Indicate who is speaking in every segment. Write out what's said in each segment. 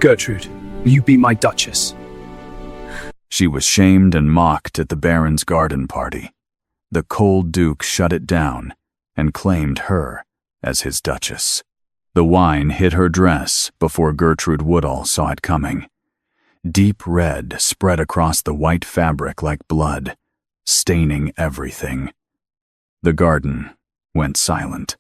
Speaker 1: Gertrude, you be my Duchess.
Speaker 2: She was shamed and mocked at the Baron's garden party. The cold Duke shut it down and claimed her as his Duchess. The wine hit her dress before Gertrude Woodall saw it coming. Deep red spread across the white fabric like blood, staining everything. The garden went silent.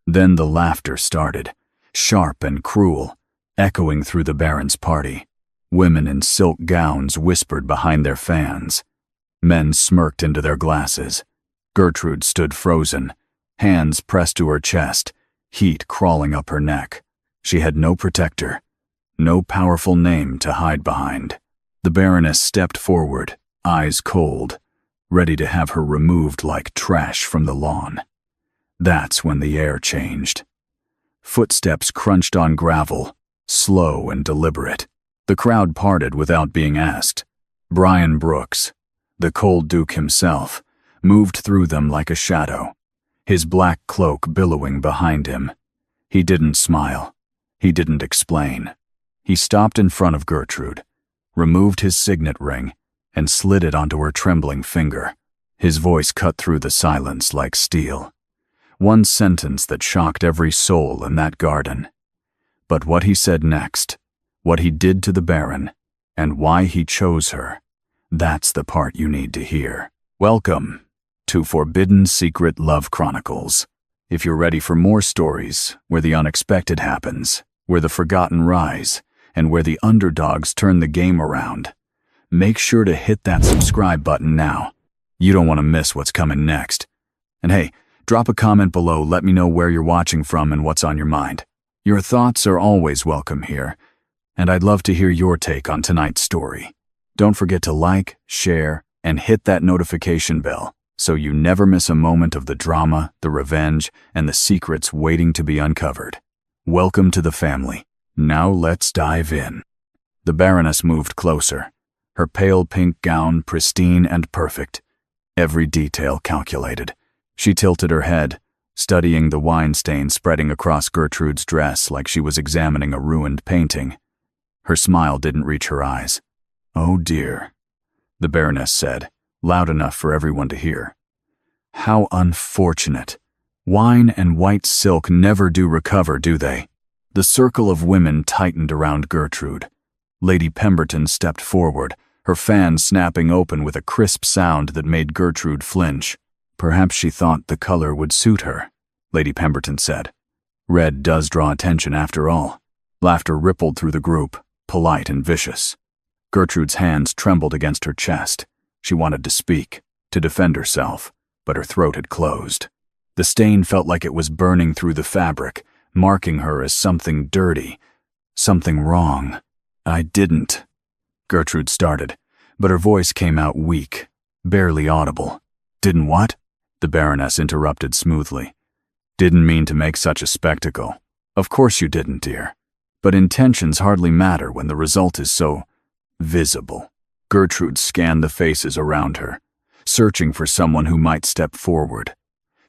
Speaker 2: Then the laughter started, sharp and cruel, echoing through the Baron's party. Women in silk gowns whispered behind their fans. Men smirked into their glasses. Gertrude stood frozen, hands pressed to her chest, heat crawling up her neck. She had no protector, no powerful name to hide behind. The Baroness stepped forward, eyes cold, ready to have her removed like trash from the lawn. That's when the air changed. Footsteps crunched on gravel, slow and deliberate. The crowd parted without being asked. Brian Brooks, the cold Duke himself, moved through them like a shadow, his black cloak billowing behind him. He didn't smile. He didn't explain. He stopped in front of Gertrude, removed his signet ring, and slid it onto her trembling finger. His voice cut through the silence like steel. One sentence that shocked every soul in that garden. But what he said next, what he did to the Baron, and why he chose her, that's the part you need to hear. Welcome to Forbidden Secret Love Chronicles. If you're ready for more stories where the unexpected happens, where the forgotten rise, and where the underdogs turn the game around, make sure to hit that subscribe button now. You don't want to miss what's coming next. And hey, drop a comment below, let me know where you're watching from and what's on your mind. Your thoughts are always welcome here, and I'd love to hear your take on tonight's story. Don't forget to like, share, and hit that notification bell so you never miss a moment of the drama, the revenge, and the secrets waiting to be uncovered. Welcome to the family. Now let's dive in. The Baroness moved closer, her pale pink gown pristine and perfect, every detail calculated. She tilted her head, studying the wine stain spreading across Gertrude's dress like she was examining a ruined painting. Her smile didn't reach her eyes. "Oh dear," the Baroness said, loud enough for everyone to hear. "How unfortunate. Wine and white silk never do recover, do they?" The circle of women tightened around Gertrude. Lady Pemberton stepped forward, her fan snapping open with a crisp sound that made Gertrude flinch. "Perhaps she thought the color would suit her," Lady Pemberton said. "Red does draw attention after all." Laughter rippled through the group, polite and vicious. Gertrude's hands trembled against her chest. She wanted to speak, to defend herself, but her throat had closed. The stain felt like it was burning through the fabric, marking her as something dirty, something wrong. "I didn't," Gertrude started, but her voice came out weak, barely audible. "Didn't what?" the Baroness interrupted smoothly. "Didn't mean to make such a spectacle. Of course you didn't, dear. But intentions hardly matter when the result is so visible." Gertrude scanned the faces around her, searching for someone who might step forward,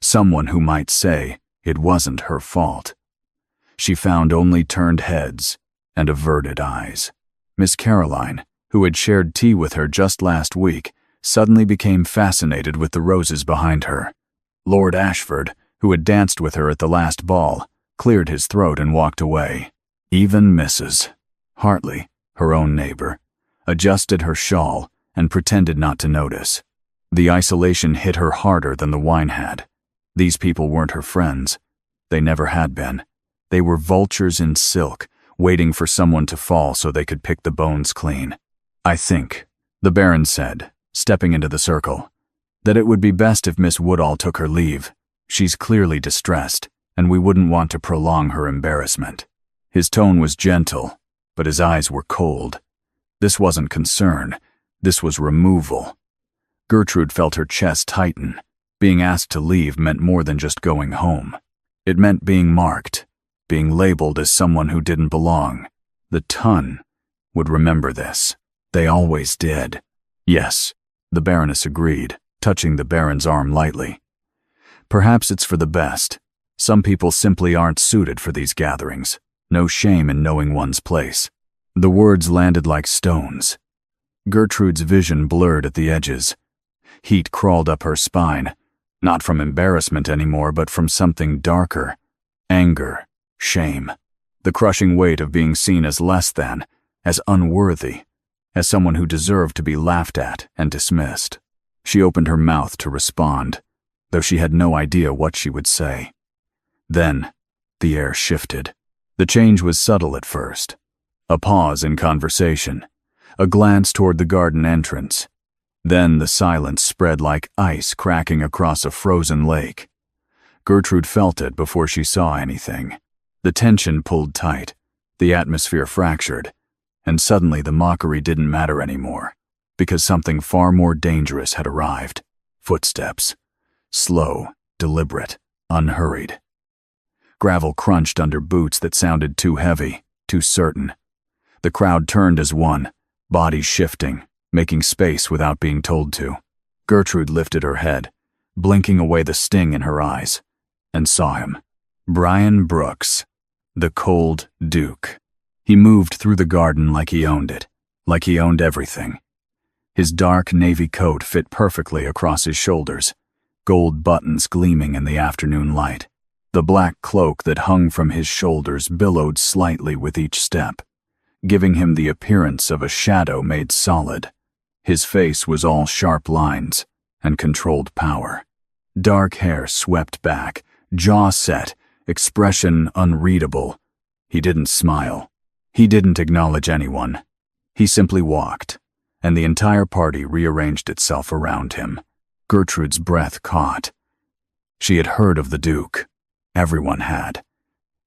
Speaker 2: someone who might say it wasn't her fault. She found only turned heads and averted eyes. Miss Caroline, who had shared tea with her just last week, suddenly became fascinated with the roses behind her. Lord Ashford, who had danced with her at the last ball, cleared his throat and walked away. Even Mrs. Hartley, her own neighbor, adjusted her shawl and pretended not to notice. The isolation hit her harder than the wine had. These people weren't her friends. They never had been. They were vultures in silk, waiting for someone to fall so they could pick the bones clean. "I think," the Baron said, stepping into the circle, "that it would be best if Miss Woodall took her leave. She's clearly distressed, and we wouldn't want to prolong her embarrassment." His tone was gentle, but his eyes were cold. This wasn't concern, this was removal. Gertrude felt her chest tighten. Being asked to leave meant more than just going home. It meant being marked, being labeled as someone who didn't belong. The Ton would remember this. They always did. "Yes," the Baroness agreed, touching the Baron's arm lightly. "Perhaps it's for the best. Some people simply aren't suited for these gatherings. No shame in knowing one's place." The words landed like stones. Gertrude's vision blurred at the edges. Heat crawled up her spine, not from embarrassment anymore, but from something darker. Anger, shame, the crushing weight of being seen as less than, as unworthy, as someone who deserved to be laughed at and dismissed. She opened her mouth to respond, though she had no idea what she would say. Then, the air shifted. The change was subtle at first. A pause in conversation, a glance toward the garden entrance. Then the silence spread like ice cracking across a frozen lake. Gertrude felt it before she saw anything. The tension pulled tight, the atmosphere fractured, and suddenly the mockery didn't matter anymore, because something far more dangerous had arrived. Footsteps. Slow, deliberate, unhurried. Gravel crunched under boots that sounded too heavy, too certain. The crowd turned as one, bodies shifting, making space without being told to. Gertrude lifted her head, blinking away the sting in her eyes, and saw him. Brian Brooks, the cold Duke. He moved through the garden like he owned it, like he owned everything. His dark navy coat fit perfectly across his shoulders, gold buttons gleaming in the afternoon light. The black cloak that hung from his shoulders billowed slightly with each step, giving him the appearance of a shadow made solid. His face was all sharp lines and controlled power. Dark hair swept back, jaw set, expression unreadable. He didn't smile. He didn't acknowledge anyone. He simply walked, and the entire party rearranged itself around him. Gertrude's breath caught. She had heard of the Duke. Everyone had.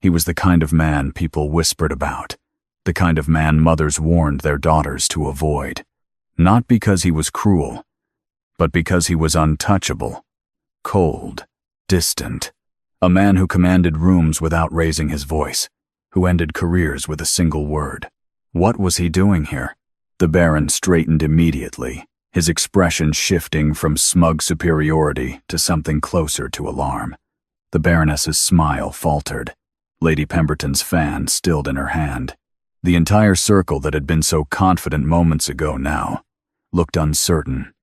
Speaker 2: He was the kind of man people whispered about, the kind of man mothers warned their daughters to avoid. Not because he was cruel, but because he was untouchable, cold, distant. A man who commanded rooms without raising his voice, who ended careers with a single word. What was he doing here? The Baron straightened immediately, his expression shifting from smug superiority to something closer to alarm. The Baroness's smile faltered. Lady Pemberton's fan stilled in her hand. The entire circle that had been so confident moments ago now looked uncertain,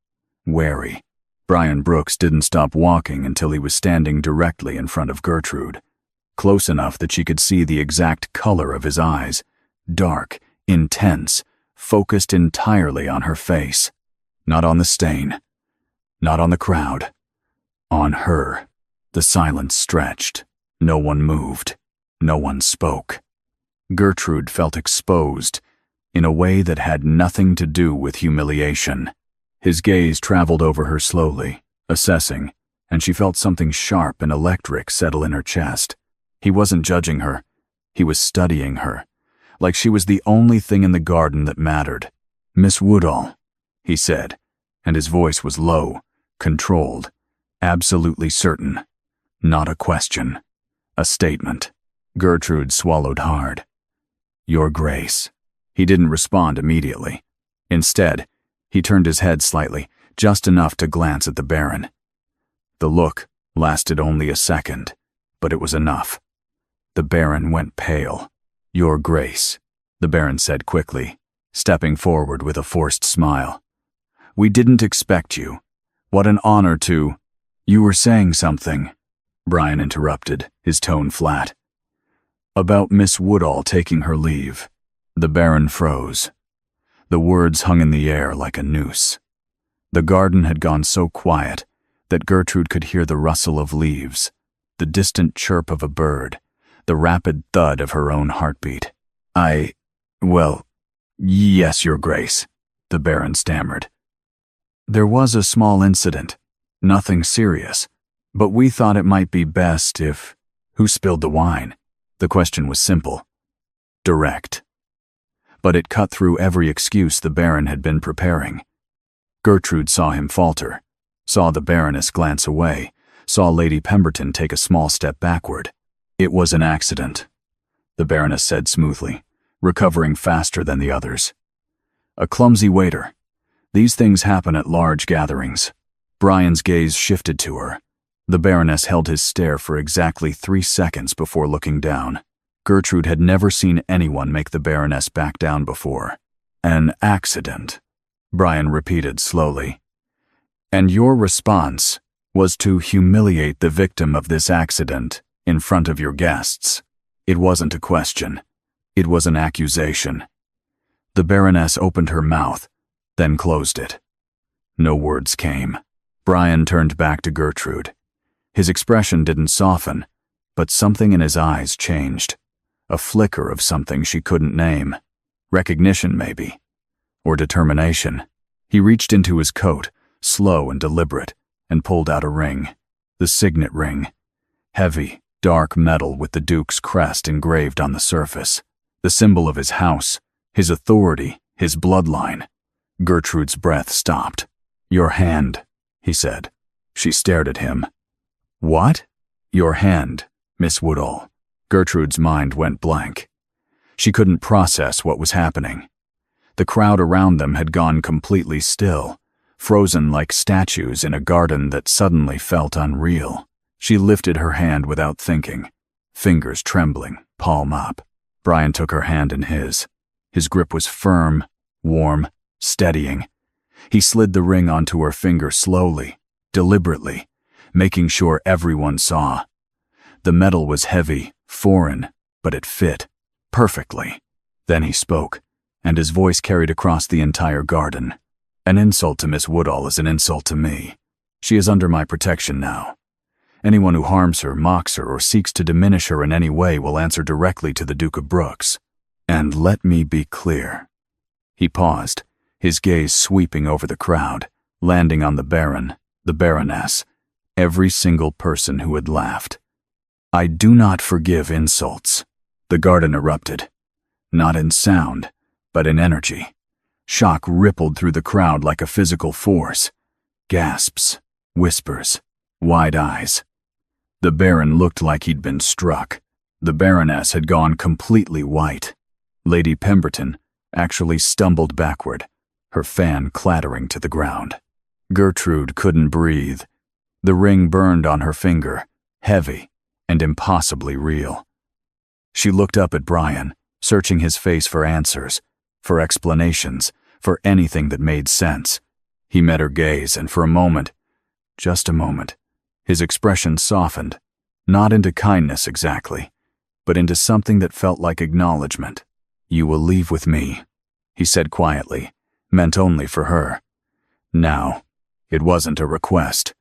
Speaker 2: wary. Brian Brooks didn't stop walking until he was standing directly in front of Gertrude, close enough that she could see the exact color of his eyes, dark, intense, focused entirely on her face. Not on the stain, not on the crowd, on her. The silence stretched. No one moved. No one spoke. Gertrude felt exposed in a way that had nothing to do with humiliation. His gaze traveled over her slowly, assessing, and she felt something sharp and electric settle in her chest. He wasn't judging her. He was studying her, like she was the only thing in the garden that mattered. "Miss Woodall," he said, and his voice was low, controlled, absolutely certain. Not a question. A statement. Gertrude swallowed hard. "Your Grace." He didn't respond immediately. Instead, he turned his head slightly, just enough to glance at the Baron. The look lasted only a second, but it was enough. The Baron went pale. "Your Grace," the Baron said quickly, stepping forward with a forced smile. "We didn't expect you. What an honor to—" "You were saying something," Brian interrupted, his tone flat. "About Miss Woodall taking her leave." The Baron froze. The words hung in the air like a noose. The garden had gone so quiet that Gertrude could hear the rustle of leaves, the distant chirp of a bird, the rapid thud of her own heartbeat. Well, yes, Your Grace," the Baron stammered. "There was a small incident, nothing serious, but we thought it might be best if—" "Who spilled the wine?" The question was simple, direct. But it cut through every excuse the Baron had been preparing. Gertrude saw him falter, saw the Baroness glance away, saw Lady Pemberton take a small step backward. "It was an accident," the Baroness said smoothly, recovering faster than the others. "A clumsy waiter. These things happen at large gatherings." Brian's gaze shifted to her. The Baroness held his stare for exactly 3 seconds before looking down. Gertrude had never seen anyone make the Baroness back down before. An accident, Brian repeated slowly. And your response was to humiliate the victim of this accident in front of your guests. It wasn't a question. It was an accusation. The Baroness opened her mouth, then closed it. No words came. Brian turned back to Gertrude. His expression didn't soften, but something in his eyes changed. A flicker of something she couldn't name. Recognition, maybe. Or determination. He reached into his coat, slow and deliberate, and pulled out a ring. The signet ring. Heavy, dark metal with the Duke's crest engraved on the surface. The symbol of his house, his authority, his bloodline. Gertrude's breath stopped. Your hand, he said. She stared at him. What? Your hand, Miss Woodall. Gertrude's mind went blank. She couldn't process what was happening. The crowd around them had gone completely still, frozen like statues in a garden that suddenly felt unreal. She lifted her hand without thinking, fingers trembling, palm up. Brian took her hand in his. His grip was firm, warm, steadying. He slid the ring onto her finger slowly, deliberately, making sure everyone saw. The metal was heavy, foreign, but it fit perfectly. Then he spoke, and his voice carried across the entire garden. An insult to Miss Woodall is an insult to me. She is under my protection now. Anyone who harms her, mocks her, or seeks to diminish her in any way will answer directly to the Duke of Brooks. And let me be clear. He paused, his gaze sweeping over the crowd, landing on the Baron, the Baroness, every single person who had laughed. I do not forgive insults. The garden erupted. Not in sound, but in energy. Shock rippled through the crowd like a physical force. Gasps, whispers, wide eyes. The Baron looked like he'd been struck. The Baroness had gone completely white. Lady Pemberton actually stumbled backward, her fan clattering to the ground. Gertrude couldn't breathe. The ring burned on her finger, heavy and impossibly real. She looked up at Brian, searching his face for answers, for explanations, for anything that made sense. He met her gaze, and for a moment, just a moment, his expression softened, not into kindness exactly, but into something that felt like acknowledgement. You will leave with me, he said quietly, meant only for her. Now, it wasn't a request.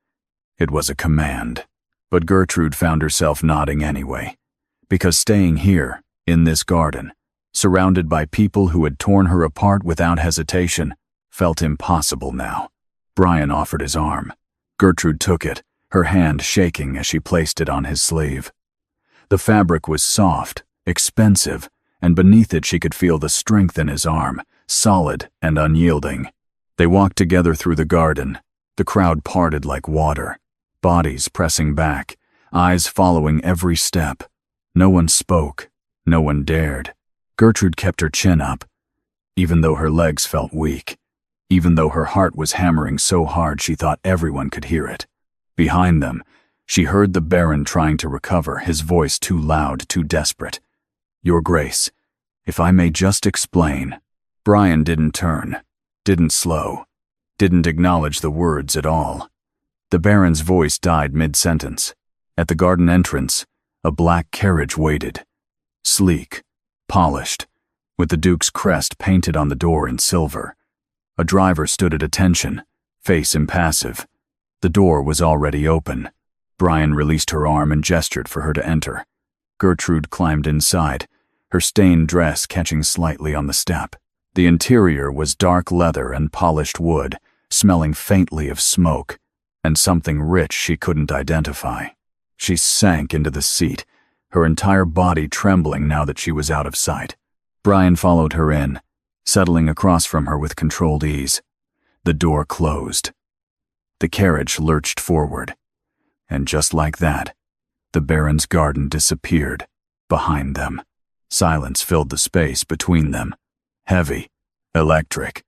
Speaker 2: It was a command. But Gertrude found herself nodding anyway, because staying here, in this garden, surrounded by people who had torn her apart without hesitation, felt impossible now. Brian offered his arm. Gertrude took it, her hand shaking as she placed it on his sleeve. The fabric was soft, expensive, and beneath it she could feel the strength in his arm, solid and unyielding. They walked together through the garden. The crowd parted like water, bodies pressing back, eyes following every step. No one spoke, no one dared. Gertrude kept her chin up, even though her legs felt weak, even though her heart was hammering so hard she thought everyone could hear it. Behind them, she heard the Baron trying to recover, his voice too loud, too desperate. Your Grace, if I may just explain. Brian didn't turn, didn't slow, didn't acknowledge the words at all. The Baron's voice died mid-sentence. At the garden entrance, a black carriage waited. Sleek, polished, with the Duke's crest painted on the door in silver. A driver stood at attention, face impassive. The door was already open. Brian released her arm and gestured for her to enter. Gertrude climbed inside, her stained dress catching slightly on the step. The interior was dark leather and polished wood, smelling faintly of smoke, and something rich she couldn't identify. She sank into the seat, her entire body trembling now that she was out of sight. Brian followed her in, settling across from her with controlled ease. The door closed. The carriage lurched forward, and just like that, the Baron's garden disappeared behind them. Silence filled the space between them, heavy, electric.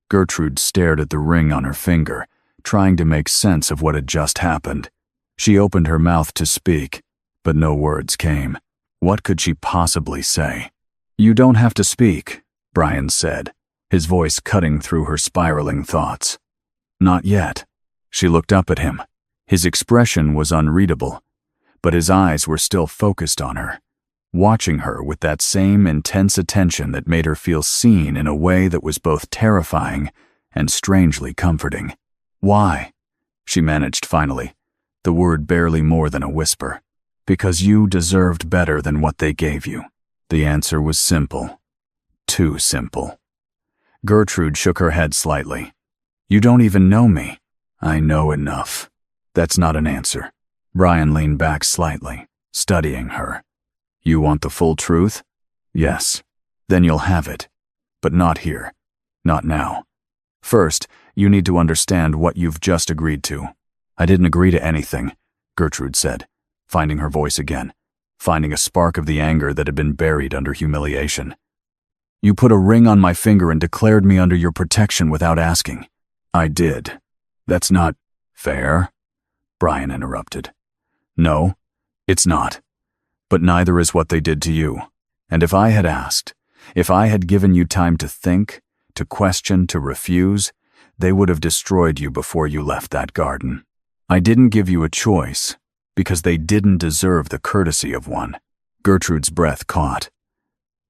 Speaker 2: Gertrude stared at the ring on her finger, trying to make sense of what had just happened. She opened her mouth to speak, but no words came. What could she possibly say? "You don't have to speak," Brian said, his voice cutting through her spiraling thoughts. "Not yet." She looked up at him. His expression was unreadable, but his eyes were still focused on her, watching her with that same intense attention that made her feel seen in a way that was both terrifying and strangely comforting. "Why?" she managed finally, the word barely more than a whisper. "Because you deserved better than what they gave you." The answer was simple. Too simple. Gertrude shook her head slightly. "You don't even know me." "I know enough." "That's not an answer." Brian leaned back slightly, studying her. "You want the full truth?" "Yes." "Then you'll have it. But not here. Not now. First, you need to understand what you've just agreed to." "I didn't agree to anything," Gertrude said, finding her voice again, finding a spark of the anger that had been buried under humiliation. "You put a ring on my finger and declared me under your protection without asking." "I did." "That's not fair," Brian interrupted. "No, it's not. But neither is what they did to you. And if I had asked, if I had given you time to think, to question, to refuse, they would have destroyed you before you left that garden. I didn't give you a choice, because they didn't deserve the courtesy of one." Gertrude's breath caught.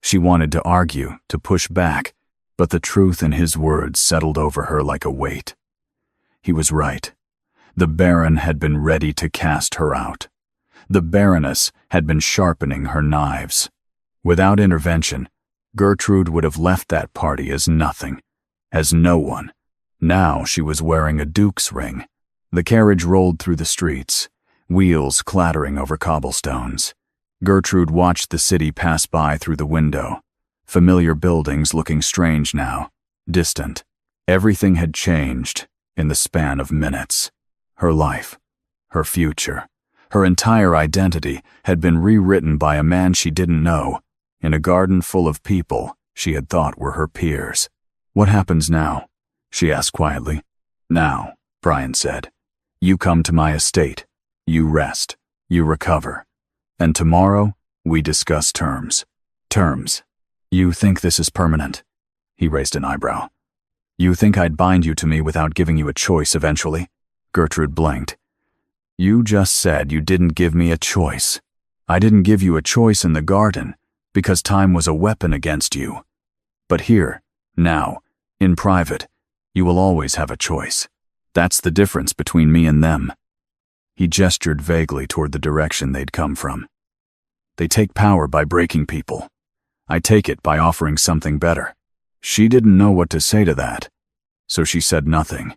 Speaker 2: She wanted to argue, to push back, but the truth in his words settled over her like a weight. He was right. The Baron had been ready to cast her out. The Baroness had been sharpening her knives. Without intervention, Gertrude would have left that party as nothing, as no one. Now she was wearing a duke's ring. The carriage rolled through the streets, wheels clattering over cobblestones. Gertrude watched the city pass by through the window, familiar buildings looking strange now, distant. Everything had changed in the span of minutes. Her life, her future, her entire identity had been rewritten by a man she didn't know, in a garden full of people she had thought were her peers. "What happens now?" she asked quietly. "Now," Brian said, "you come to my estate. You rest. You recover. And tomorrow, we discuss terms." "Terms? You think this is permanent?" He raised an eyebrow. "You think I'd bind you to me without giving you a choice eventually?" Gertrude blinked. "You just said you didn't give me a choice. I didn't give you a choice in the garden, because time was a weapon against you. But here, now, in private, you will always have a choice. That's the difference between me and them." He gestured vaguely toward the direction they'd come from. "They take power by breaking people. I take it by offering something better." She didn't know what to say to that, so she said nothing.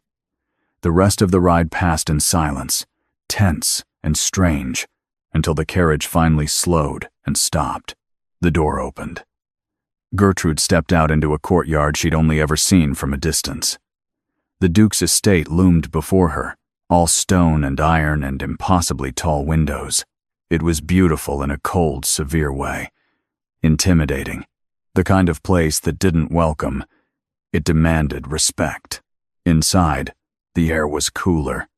Speaker 2: The rest of the ride passed in silence, tense and strange, until the carriage finally slowed and stopped. The door opened. Gertrude stepped out into a courtyard she'd only ever seen from a distance. The Duke's estate loomed before her, all stone and iron and impossibly tall windows. It was beautiful in a cold, severe way. Intimidating. The kind of place that didn't welcome. It demanded respect. Inside, the air was cooler.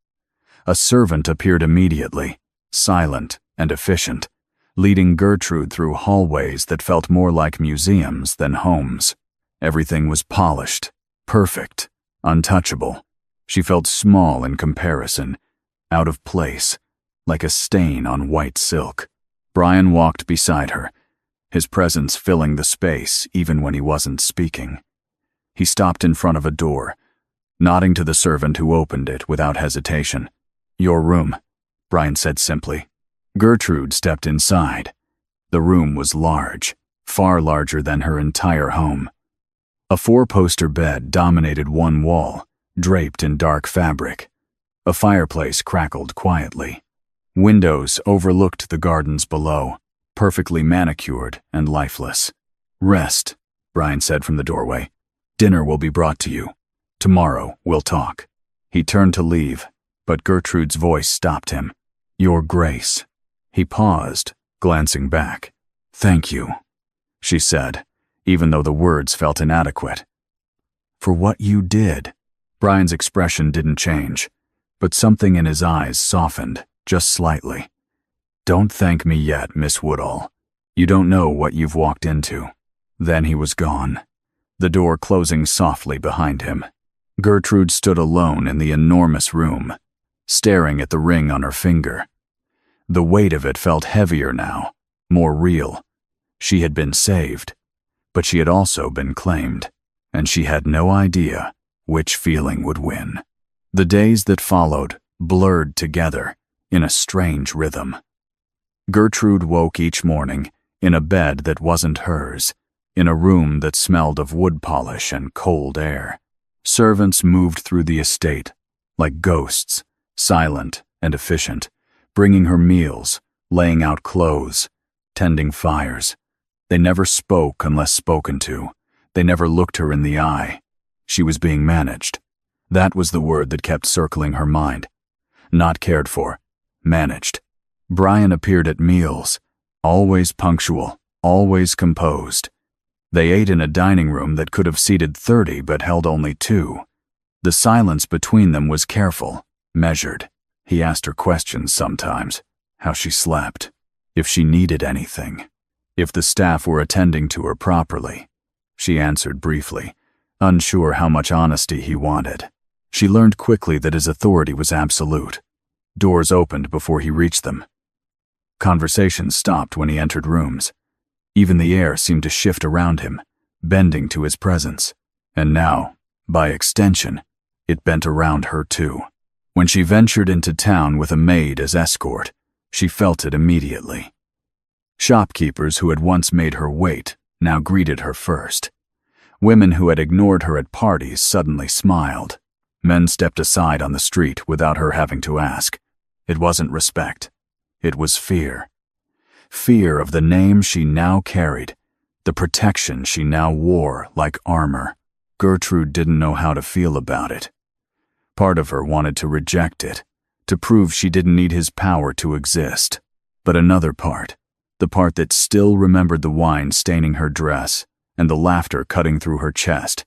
Speaker 2: A servant appeared immediately, silent and efficient, leading Gertrude through hallways that felt more like museums than homes. Everything was polished, perfect, untouchable. She felt small in comparison, out of place, like a stain on white silk. Brian walked beside her, his presence filling the space even when he wasn't speaking. He stopped in front of a door, nodding to the servant who opened it without hesitation. "Your room," Brian said simply. Gertrude stepped inside. The room was large, far larger than her entire home. A 4-poster bed dominated one wall, draped in dark fabric. A fireplace crackled quietly. Windows overlooked the gardens below, perfectly manicured and lifeless. "Rest," Brian said from the doorway. "Dinner will be brought to you. Tomorrow we'll talk." He turned to leave, but Gertrude's voice stopped him. "Your Grace." He paused, glancing back. "Thank you," she said, even though the words felt inadequate. "For what you did." Brian's expression didn't change, but something in his eyes softened, just slightly. "Don't thank me yet, Miss Woodall. You don't know what you've walked into." Then he was gone, the door closing softly behind him. Gertrude stood alone in the enormous room, staring at the ring on her finger. The weight of it felt heavier now, more real. She had been saved, but she had also been claimed, and she had no idea which feeling would win. The days that followed blurred together in a strange rhythm. Gertrude woke each morning in a bed that wasn't hers, in a room that smelled of wood polish and cold air. Servants moved through the estate, like ghosts, silent and efficient, bringing her meals, laying out clothes, tending fires. They never spoke unless spoken to. They never looked her in the eye. She was being managed. That was the word that kept circling her mind. Not cared for, managed. Brian appeared at meals, always punctual, always composed. They ate in a dining room that could have seated 30 but held only 2. The silence between them was careful, measured. He asked her questions sometimes, how she slept, if she needed anything, if the staff were attending to her properly. She answered briefly, unsure how much honesty he wanted. She learned quickly that his authority was absolute. Doors opened before he reached them. Conversations stopped when he entered rooms. Even the air seemed to shift around him, bending to his presence. And now, by extension, it bent around her too. When she ventured into town with a maid as escort, she felt it immediately. Shopkeepers who had once made her wait now greeted her first. Women who had ignored her at parties suddenly smiled. Men stepped aside on the street without her having to ask. It wasn't respect. It was fear. Fear of the name she now carried, the protection she now wore like armor. Gertrude didn't know how to feel about it. Part of her wanted to reject it, to prove she didn't need his power to exist. But another part, the part that still remembered the wine staining her dress and the laughter cutting through her chest,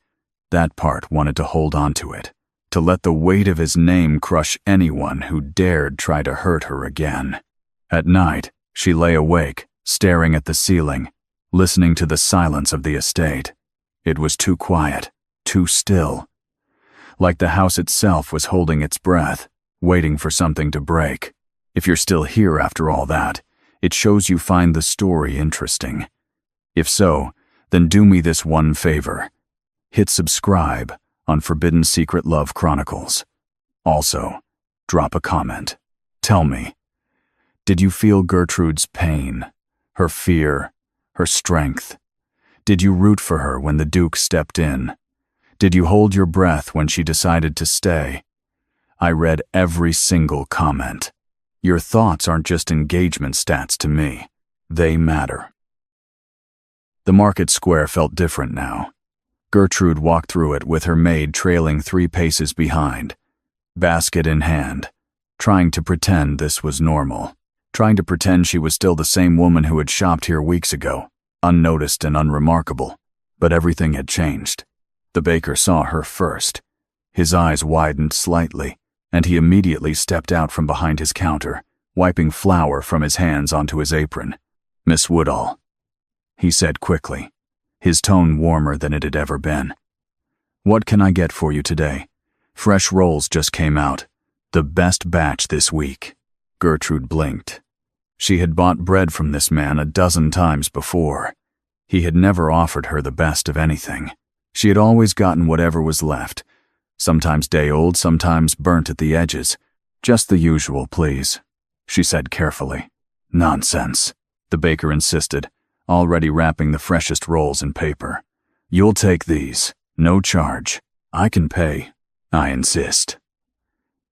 Speaker 2: that part wanted to hold on to it, to let the weight of his name crush anyone who dared try to hurt her again. At night, she lay awake, staring at the ceiling, listening to the silence of the estate. It was too quiet, too still. Like the house itself was holding its breath, waiting for something to break. If you're still here after all that, it shows you find the story interesting. If so, then do me this one favor. Hit subscribe on Forbidden Secret Love Chronicles. Also, drop a comment. Tell me, did you feel Gertrude's pain, her fear, her strength? Did you root for her when the Duke stepped in? Did you hold your breath when she decided to stay? I read every single comment. Your thoughts aren't just engagement stats to me. They matter. The market square felt different now. Gertrude walked through it with her maid trailing 3 paces behind, basket in hand, trying to pretend this was normal, trying to pretend she was still the same woman who had shopped here weeks ago, unnoticed and unremarkable. But everything had changed. The baker saw her first. His eyes widened slightly, and he immediately stepped out from behind his counter, wiping flour from his hands onto his apron. "Miss Woodall," he said quickly, his tone warmer than it had ever been. "What can I get for you today? Fresh rolls just came out. The best batch this week." Gertrude blinked. She had bought bread from this man a dozen times before. He had never offered her the best of anything. She had always gotten whatever was left, sometimes day-old, sometimes burnt at the edges. "Just the usual, please," she said carefully. "Nonsense," the baker insisted, already wrapping the freshest rolls in paper. "You'll take these, no charge. I can pay. I insist."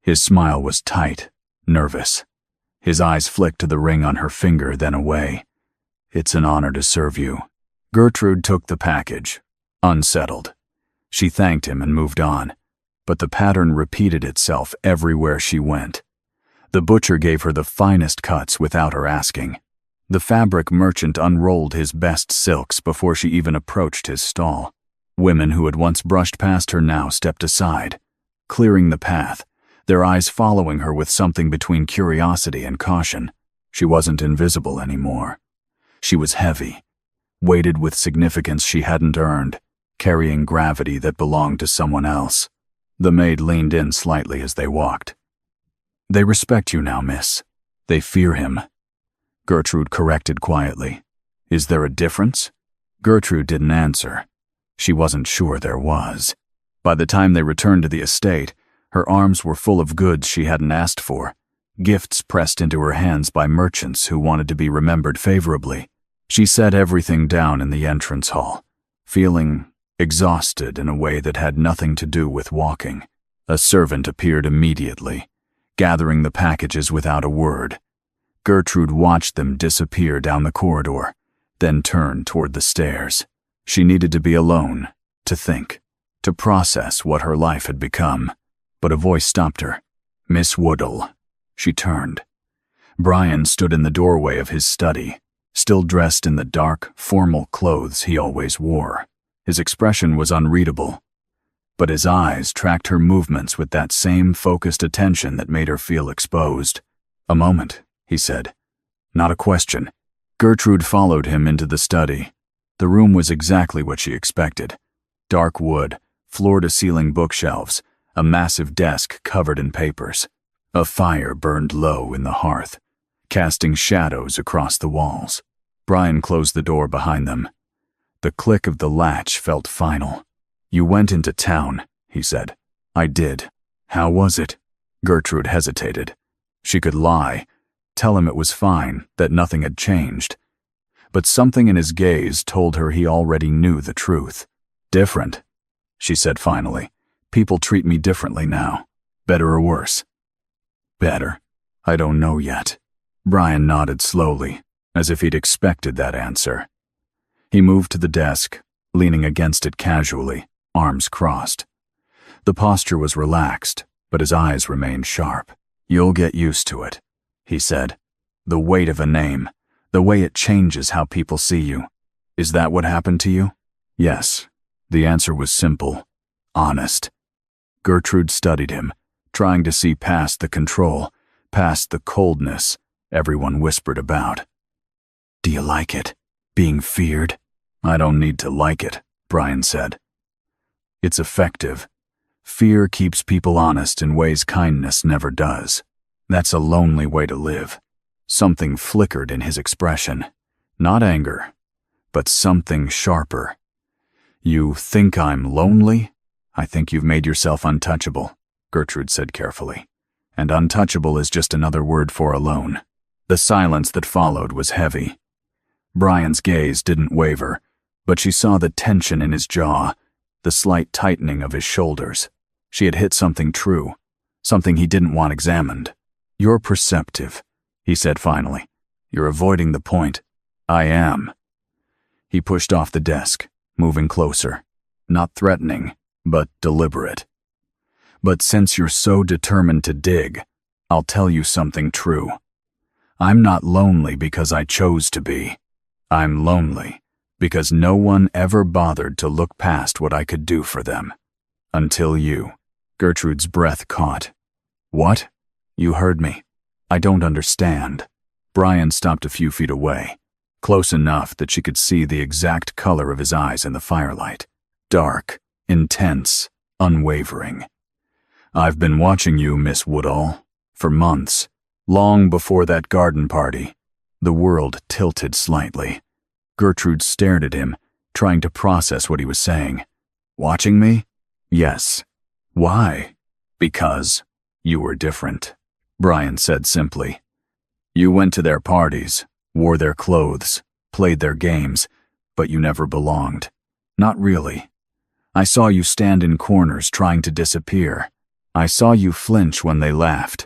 Speaker 2: His smile was tight, nervous. His eyes flicked to the ring on her finger, then away. "It's an honor to serve you." Gertrude took the package, unsettled. She thanked him and moved on, but the pattern repeated itself everywhere she went. The butcher gave her the finest cuts without her asking. The fabric merchant unrolled his best silks before she even approached his stall. Women who had once brushed past her now stepped aside, clearing the path, their eyes following her with something between curiosity and caution. She wasn't invisible anymore. She was heavy, weighted with significance she hadn't earned, carrying gravity that belonged to someone else. The maid leaned in slightly as they walked. "They respect you now, miss. They fear him." Gertrude corrected quietly. "Is there a difference?" Gertrude didn't answer. She wasn't sure there was. By the time they returned to the estate, her arms were full of goods she hadn't asked for, gifts pressed into her hands by merchants who wanted to be remembered favorably. She set everything down in the entrance hall, feeling exhausted in a way that had nothing to do with walking. A servant appeared immediately, gathering the packages without a word. Gertrude watched them disappear down the corridor, then turned toward the stairs. She needed to be alone, to think, to process what her life had become. But a voice stopped her. "Miss Woodall." She turned. Brian stood in the doorway of his study, still dressed in the dark, formal clothes he always wore. His expression was unreadable, but his eyes tracked her movements with that same focused attention that made her feel exposed. "A moment," he said. "Not a question." Gertrude followed him into the study. The room was exactly what she expected. Dark wood, floor-to-ceiling bookshelves, a massive desk covered in papers. A fire burned low in the hearth, casting shadows across the walls. Brian closed the door behind them. The click of the latch felt final. "You went into town," he said. "I did. How was it?" Gertrude hesitated. She could lie, tell him it was fine, that nothing had changed. But something in his gaze told her he already knew the truth. "Different," she said finally. "People treat me differently now. Better or worse?" "Better. I don't know yet." Brian nodded slowly, as if he'd expected that answer. He moved to the desk, leaning against it casually, arms crossed. The posture was relaxed, but his eyes remained sharp. "You'll get used to it," he said. "The weight of a name, the way it changes how people see you. Is that what happened to you?" "Yes." The answer was simple, honest. Gertrude studied him, trying to see past the control, past the coldness everyone whispered about. "Do you like it? Being feared?" "I don't need to like it," Brian said. "It's effective. Fear keeps people honest in ways kindness never does. That's a lonely way to live." Something flickered in his expression. Not anger, but something sharper. "You think I'm lonely? I think you've made yourself untouchable," Gertrude said carefully. "And untouchable is just another word for alone." The silence that followed was heavy. Brian's gaze didn't waver, but she saw the tension in his jaw, the slight tightening of his shoulders. She had hit something true, something he didn't want examined. "You're perceptive," he said finally. "You're avoiding the point." "I am." He pushed off the desk, moving closer. Not threatening, but deliberate. "But since you're so determined to dig, I'll tell you something true. I'm not lonely because I chose to be. I'm lonely because no one ever bothered to look past what I could do for them. Until you." Gertrude's breath caught. "What?" "You heard me. I don't understand." Brian stopped a few feet away, close enough that she could see the exact color of his eyes in the firelight. Dark, intense, unwavering. "I've been watching you, Miss Woodall, for months, long before that garden party." The world tilted slightly. Gertrude stared at him, trying to process what he was saying. "Watching me?" "Yes." "Why?" "Because you were different," Brian said simply. "You went to their parties, wore their clothes, played their games, but you never belonged. Not really. I saw you stand in corners trying to disappear. I saw you flinch when they laughed,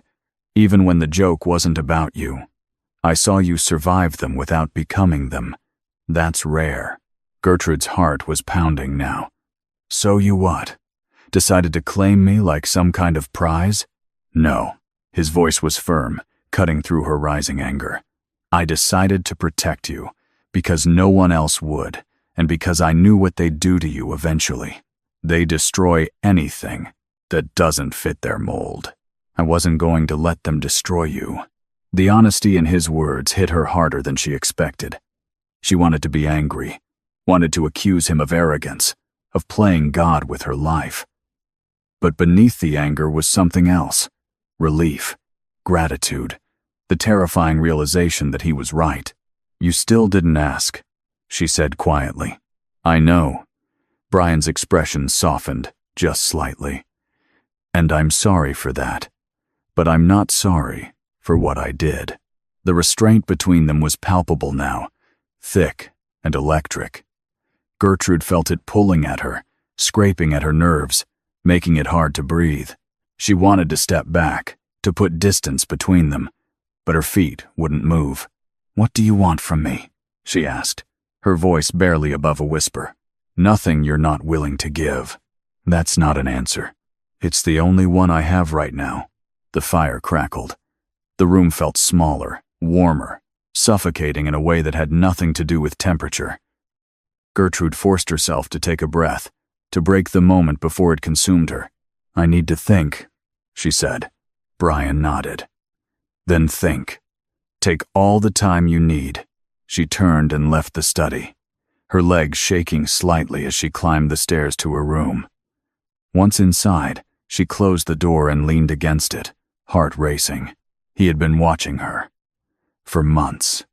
Speaker 2: even when the joke wasn't about you. I saw you survive them without becoming them. That's rare." Gertrude's heart was pounding now. "So you what? Decided to claim me like some kind of prize?" "No." His voice was firm, cutting through her rising anger. "I decided to protect you, because no one else would, and because I knew what they'd do to you eventually. They destroy anything that doesn't fit their mold. I wasn't going to let them destroy you." The honesty in his words hit her harder than she expected. She wanted to be angry, wanted to accuse him of arrogance, of playing God with her life. But beneath the anger was something else: relief, gratitude, the terrifying realization that he was right. "You still didn't ask," she said quietly. "I know." Brian's expression softened, just slightly. "And I'm sorry for that. But I'm not sorry for what I did." The restraint between them was palpable now, thick and electric. Gertrude felt it pulling at her, scraping at her nerves, making it hard to breathe. She wanted to step back, to put distance between them, but her feet wouldn't move. "What do you want from me?" she asked, her voice barely above a whisper. "Nothing you're not willing to give." "That's not an answer. It's the only one I have right now." The fire crackled. The room felt smaller, warmer, suffocating in a way that had nothing to do with temperature. Gertrude forced herself to take a breath, to break the moment before it consumed her. "I need to think," she said. Brian nodded. "Then think. Take all the time you need." She turned and left the study, her legs shaking slightly as she climbed the stairs to her room. Once inside, she closed the door and leaned against it, heart racing. He had been watching her. For months.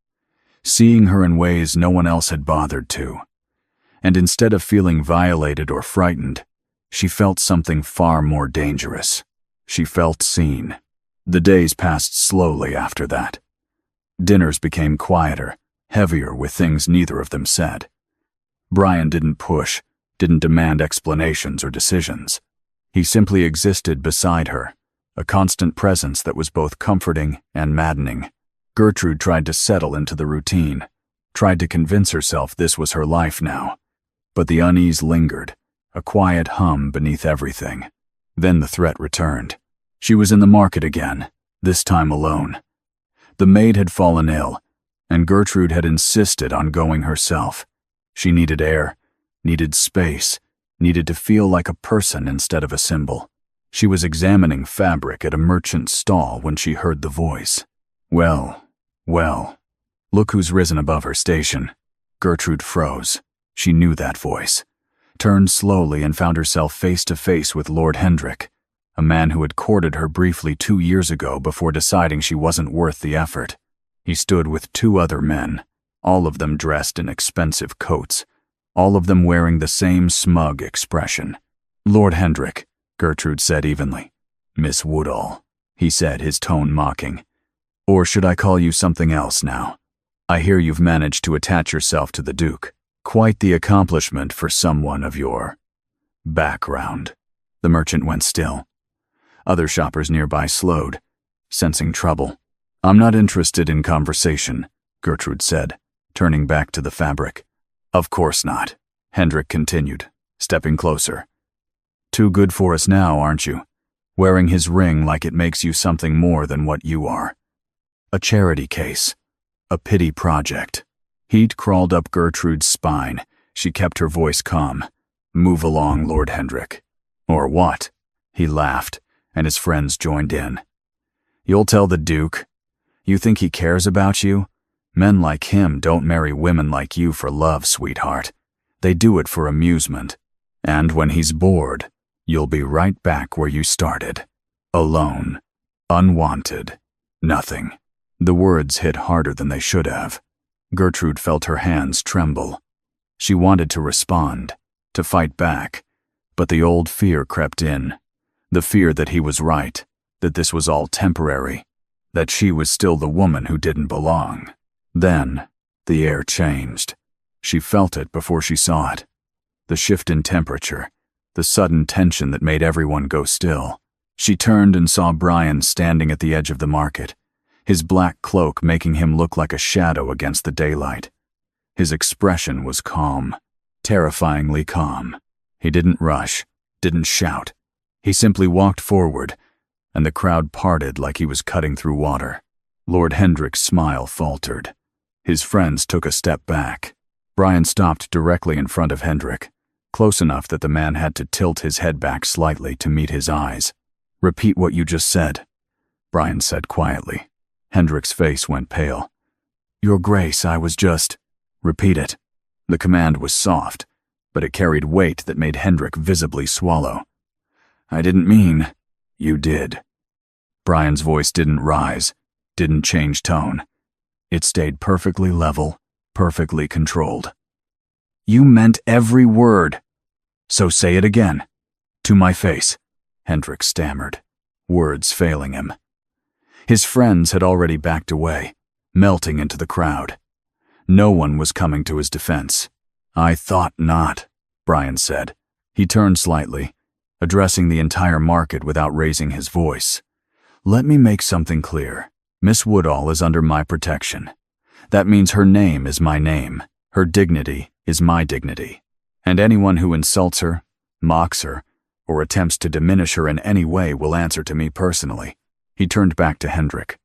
Speaker 2: Seeing her in ways no one else had bothered to. And instead of feeling violated or frightened, she felt something far more dangerous. She felt seen. The days passed slowly after that. Dinners became quieter, heavier with things neither of them said. Brian didn't push, didn't demand explanations or decisions. He simply existed beside her, a constant presence that was both comforting and maddening. Gertrude tried to settle into the routine, tried to convince herself this was her life now. But the unease lingered, a quiet hum beneath everything. Then the threat returned. She was in the market again, this time alone. The maid had fallen ill, and Gertrude had insisted on going herself. She needed air, needed space, needed to feel like a person instead of a symbol. She was examining fabric at a merchant's stall when she heard the voice. Well, look who's risen above her station." Gertrude froze. She knew that voice, turned slowly and found herself face to face with Lord Hendrik, a man who had courted her briefly 2 years ago before deciding she wasn't worth the effort. He stood with 2 other men, all of them dressed in expensive coats, all of them wearing the same smug expression. "Lord Hendrik," Gertrude said evenly. "Miss Woodall," he said, his tone mocking. "Or should I call you something else now? I hear you've managed to attach yourself to the Duke. Quite the accomplishment for someone of your background." The merchant went still. Other shoppers nearby slowed, sensing trouble. "I'm not interested in conversation," Gertrude said, turning back to the fabric. "Of course not," Hendrik continued, stepping closer. "Too good for us now, aren't you? Wearing his ring like it makes you something more than what you are. A charity case. A pity project." Heat crawled up Gertrude's spine. She kept her voice calm. "Move along, Lord Hendrik." "Or what?" He laughed, and his friends joined in. "You'll tell the Duke? You think he cares about you? Men like him don't marry women like you for love, sweetheart. They do it for amusement. And when he's bored, you'll be right back where you started. Alone. Unwanted. Nothing." The words hit harder than they should have. Gertrude felt her hands tremble. She wanted to respond, to fight back, but the old fear crept in. The fear that he was right, that this was all temporary, that she was still the woman who didn't belong. Then, the air changed. She felt it before she saw it. The shift in temperature, the sudden tension that made everyone go still. She turned and saw Brian standing at the edge of the market, his black cloak making him look like a shadow against the daylight. His expression was calm, terrifyingly calm. He didn't rush, didn't shout. He simply walked forward, and the crowd parted like he was cutting through water. Lord Hendrik's smile faltered. His friends took a step back. Brian stopped directly in front of Hendrik, close enough that the man had to tilt his head back slightly to meet his eyes. "Repeat what you just said," Brian said quietly. Hendrik's face went pale. "Your Grace, I was just..." Repeat it. The command was soft, but it carried weight that made Hendrik visibly swallow. I didn't mean. You did. Brian's voice didn't rise, didn't change tone. It stayed perfectly level, perfectly controlled. You meant every word. So say it again. To my face, Hendrik stammered, words failing him. His friends had already backed away, melting into the crowd. No one was coming to his defense. I thought not, Brian said. He turned slightly, addressing the entire market without raising his voice. Let me make something clear. Miss Woodall is under my protection. That means her name is my name. Her dignity is my dignity. And anyone who insults her, mocks her, or attempts to diminish her in any way will answer to me personally. He turned back to Hendrik.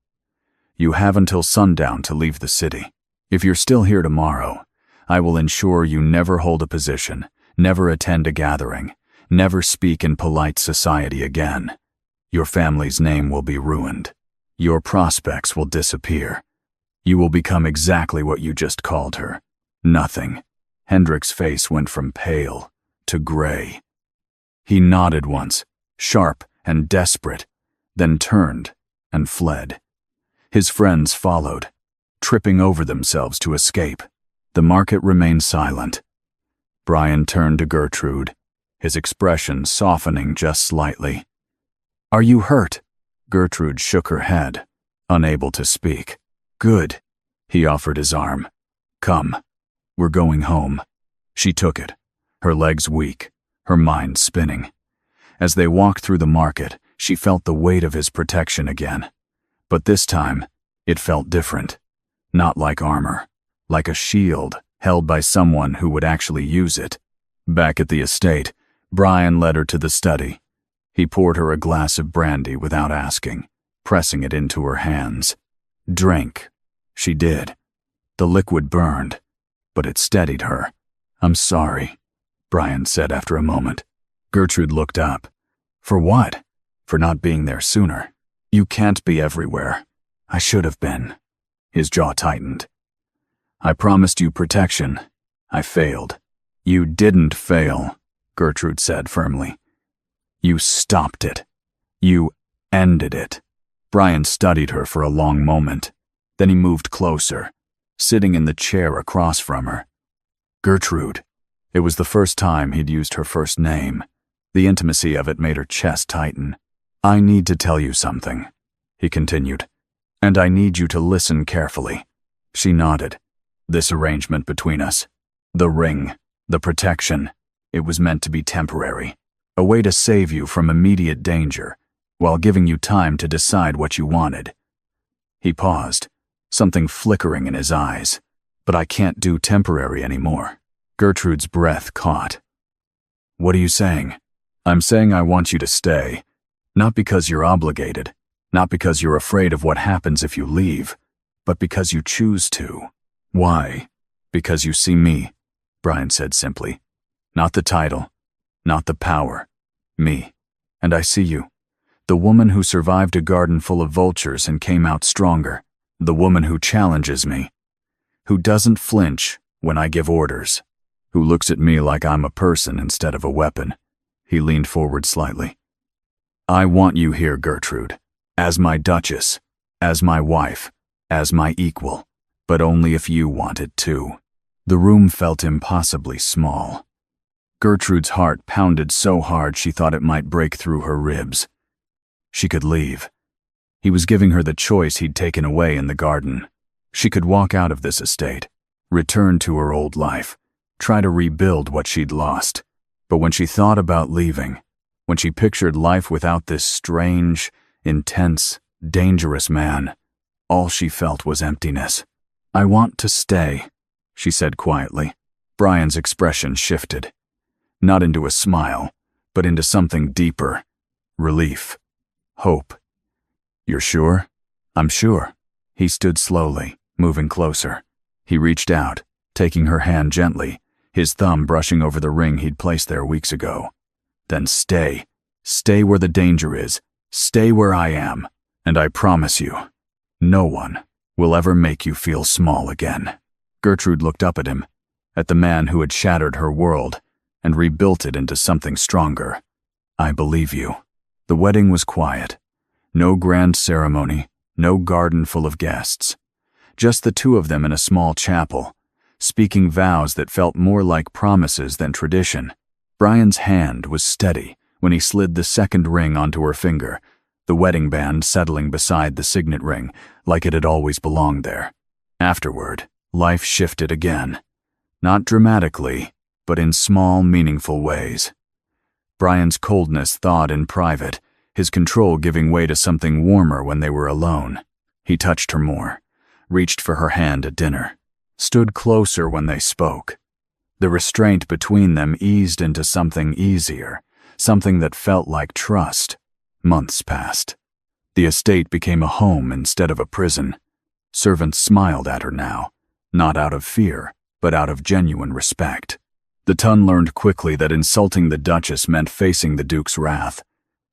Speaker 2: You have until sundown to leave the city. If you're still here tomorrow, I will ensure you never hold a position, never attend a gathering, never speak in polite society again. Your family's name will be ruined. Your prospects will disappear. You will become exactly what you just called her. Nothing. Hendrik's face went from pale to gray. He nodded once, sharp and desperate, then turned and fled. His friends followed, tripping over themselves to escape. The market remained silent. Brian turned to Gertrude, his expression softening just slightly. Are you hurt? Gertrude shook her head, unable to speak. Good. He offered his arm. Come. We're going home. She took it, her legs weak, her mind spinning. As they walked through the market, she felt the weight of his protection again. But this time, it felt different. Not like armor, like a shield held by someone who would actually use it. Back at the estate, Brian led her to the study. He poured her a glass of brandy without asking, pressing it into her hands. Drink. She did. The liquid burned, but it steadied her. I'm sorry, Brian said after a moment. Gertrude looked up. For what? For not being there sooner. You can't be everywhere. I should have been. His jaw tightened. I promised you protection. I failed. You didn't fail, Gertrude said firmly. You stopped it. You ended it. Brian studied her for a long moment. Then he moved closer, sitting in the chair across from her. Gertrude. It was the first time he'd used her first name. The intimacy of it made her chest tighten. I need to tell you something, he continued, and I need you to listen carefully. She nodded. This arrangement between us, the ring, the protection, it was meant to be temporary, a way to save you from immediate danger, while giving you time to decide what you wanted. He paused, something flickering in his eyes. But I can't do temporary anymore. Gertrude's breath caught. What are you saying? I'm saying I want you to stay. Not because you're obligated, not because you're afraid of what happens if you leave, but because you choose to. Why? Because you see me, Brian said simply. Not the title, not the power. Me. And I see you. The woman who survived a garden full of vultures and came out stronger. The woman who challenges me. Who doesn't flinch when I give orders. Who looks at me like I'm a person instead of a weapon. He leaned forward slightly. I want you here, Gertrude. As my duchess. As my wife. As my equal. But only if you want it too. The room felt impossibly small. Gertrude's heart pounded so hard she thought it might break through her ribs. She could leave. He was giving her the choice he'd taken away in the garden. She could walk out of this estate, return to her old life, try to rebuild what she'd lost. But when she thought about leaving, when she pictured life without this strange, intense, dangerous man, all she felt was emptiness. I want to stay, she said quietly. Brian's expression shifted. Not into a smile, but into something deeper. Relief. Hope. You're sure? I'm sure. He stood slowly, moving closer. He reached out, taking her hand gently, his thumb brushing over the ring he'd placed there weeks ago. Then stay. Stay where the danger is. Stay where I am. And I promise you, no one will ever make you feel small again. Gertrude looked up at him, at the man who had shattered her world and rebuilt it into something stronger. I believe you. The wedding was quiet. No grand ceremony, no garden full of guests. Just the two of them in a small chapel, speaking vows that felt more like promises than tradition. Brian's hand was steady when he slid the second ring onto her finger, the wedding band settling beside the signet ring like it had always belonged there. Afterward, life shifted again. Not dramatically, but in small, meaningful ways. Brian's coldness thawed in private, his control giving way to something warmer when they were alone. He touched her more, reached for her hand at dinner, stood closer when they spoke. The restraint between them eased into something easier, something that felt like trust. Months passed. The estate became a home instead of a prison. Servants smiled at her now, not out of fear, but out of genuine respect. The Tun learned quickly that insulting the Duchess meant facing the Duke's wrath,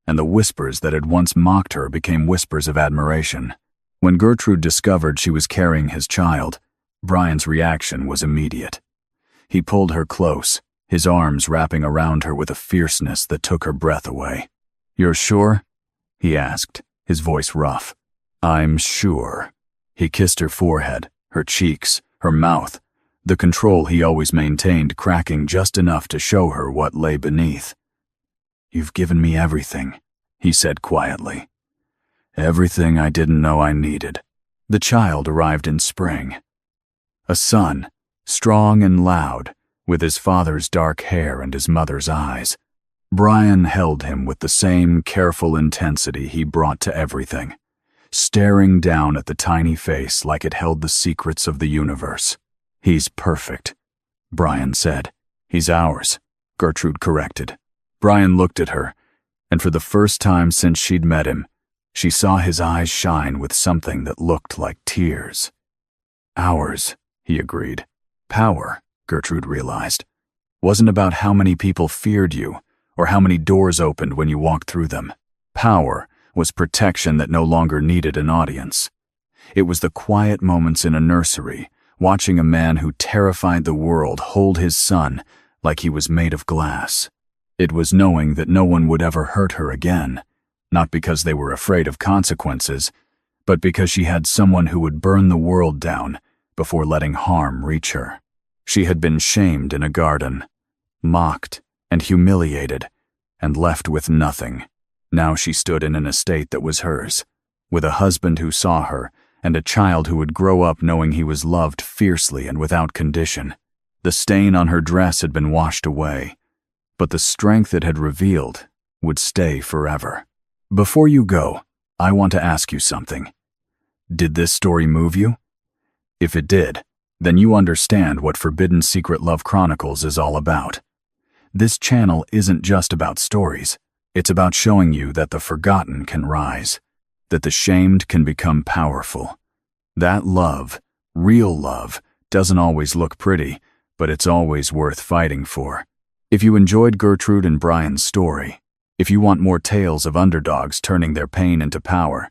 Speaker 2: and the whispers that had once mocked her became whispers of admiration. When Gertrude discovered she was carrying his child, Brian's reaction was immediate. He pulled her close, his arms wrapping around her with a fierceness that took her breath away. "You're sure?" he asked, his voice rough. "I'm sure." He kissed her forehead, her cheeks, her mouth, the control he always maintained cracking just enough to show her what lay beneath. "You've given me everything," he said quietly. "Everything I didn't know I needed." The child arrived in spring. A son, strong and loud, with his father's dark hair and his mother's eyes. Brian held him with the same careful intensity he brought to everything, staring down at the tiny face like it held the secrets of the universe. "He's perfect," Brian said. "He's ours," Gertrude corrected. Brian looked at her, and for the first time since she'd met him, she saw his eyes shine with something that looked like tears. "Ours," he agreed. Power, Gertrude realized, wasn't about how many people feared you or how many doors opened when you walked through them. Power was protection that no longer needed an audience. It was the quiet moments in a nursery, watching a man who terrified the world hold his son like he was made of glass. It was knowing that no one would ever hurt her again, not because they were afraid of consequences, but because she had someone who would burn the world down before letting harm reach her. She had been shamed in a garden, mocked and humiliated, and left with nothing. Now she stood in an estate that was hers, with a husband who saw her and a child who would grow up knowing he was loved fiercely and without condition. The stain on her dress had been washed away, but the strength it had revealed would stay forever. Before you go, I want to ask you something. Did this story move you? If it did, then you understand what Forbidden Secret Love Chronicles is all about. This channel isn't just about stories. It's about showing you that the forgotten can rise, that the shamed can become powerful. That love, real love, doesn't always look pretty, but it's always worth fighting for. If you enjoyed Gertrude and Brian's story, if you want more tales of underdogs turning their pain into power,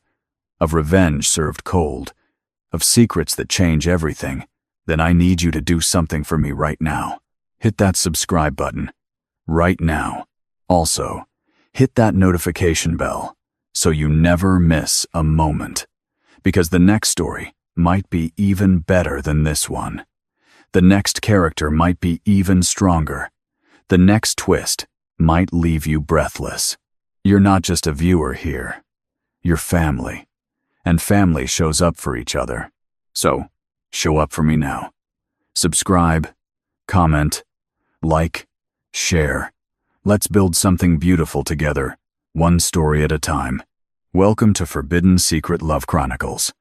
Speaker 2: of revenge served cold, of secrets that change everything, then I need you to do something for me right now. Hit that subscribe button. Right now. Also, hit that notification bell so you never miss a moment. Because the next story might be even better than this one. The next character might be even stronger. The next twist might leave you breathless. You're not just a viewer here. You're family. And family shows up for each other. So, show up for me now. Subscribe, comment, like, share. Let's build something beautiful together, one story at a time. Welcome to Forbidden Secret Love Chronicles.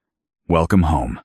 Speaker 2: Welcome home.